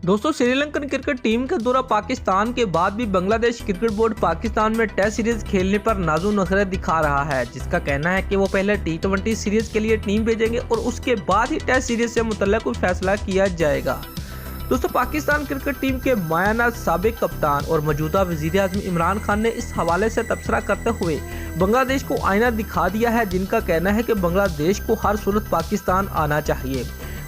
दोस्तों, Sri Lankan cricket team का दौरा पाकिस्तान के बाद भी बांग्लादेश क्रिकेट बोर्ड पाकिस्तान में टेस्ट सीरीज खेलने पर नाज़ुक नखरे दिखा रहा है, जिसका कहना है कि वो पहले टी20 सीरीज के लिए टीम भेजेंगे और उसके बाद ही टेस्ट सीरीज से मुतल्लिक कोई फैसला किया जाएगा। दोस्तों, पाकिस्तान क्रिकेट टीम के मायाना साबिक कप्तान और मौजूदा वज़ीर आज़म इमरान खान ने इस हवाले से तबसरा करते हुए बांग्लादेश को आईना दिखा दिया है, जिनका कहना है कि बांग्लादेश को हर सूरत पाकिस्तान आना चाहिए।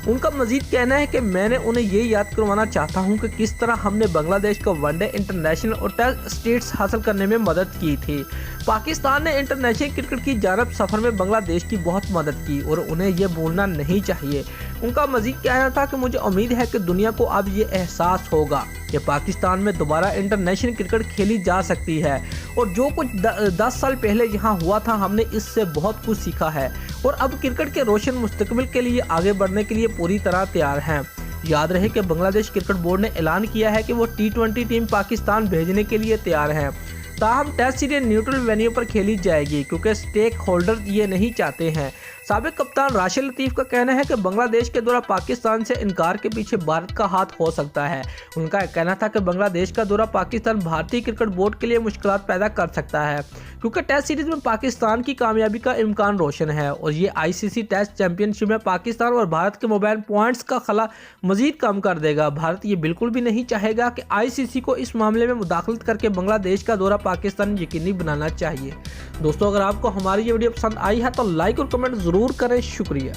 उनका मजीद कहना है कि मैंने उन्हें ये याद करवाना चाहता हूं कि किस तरह हमने बांग्लादेश को वनडे, इंटरनेशनल और टेस्ट स्टेट्स हासिल करने में मदद की थी। पाकिस्तान ने इंटरनेशनल क्रिकेट की जानब सफर में बांग्लादेश की बहुत मदद की और उन्हें यह भूलना नहीं चाहिए। उनका मजीद कहना था कि मुझे उम्मीद है कि दुनिया को अब ये एहसास होगा कि पाकिस्तान में दोबारा इंटरनेशनल क्रिकेट खेली जा सकती है और जो कुछ 10 साल पहले यहाँ हुआ था, हमने इससे बहुत कुछ सीखा है और अब क्रिकेट के रोशन मुस्तकबिल के लिए आगे बढ़ने के लिए पूरी तरह तैयार हैं। याद रहे कि बांग्लादेश क्रिकेट बोर्ड ने ऐलान किया है कि वो टी20 टीम पाकिस्तान भेजने के लिए तैयार हैं। ताहम टेस्ट सीरीज न्यूट्रल वेन्यू पर खेली जाएगी क्योंकि स्टेक होल्डर ये नहीं चाहते हैं। साबिक कप्तान राशिद लतीफ़ का कहना है कि बांग्लादेश के दौरा पाकिस्तान से इनकार के पीछे भारत का हाथ हो सकता है। उनका कहना था कि बांग्लादेश का दौरा पाकिस्तान भारतीय क्रिकेट बोर्ड के लिए मुश्किलात पैदा कर सकता है क्योंकि टेस्ट सीरीज में पाकिस्तान की कामयाबी का इम्कान रोशन है और ये आईसीसी टेस्ट चैंपियनशिप में पाकिस्तान और भारत के मोबाइल पॉइंट्स का खला मजीद कम कर देगा। भारत ये बिल्कुल भी नहीं चाहेगा कि आईसीसी को इस मामले में मुदाखलत करके बांग्लादेश का दौरा पाकिस्तान यकीनी बनाना चाहिए। दोस्तों, अगर आपको हमारी ये वीडियो पसंद आई है तो लाइक और कमेंट ज़रूर करें। शुक्रिया।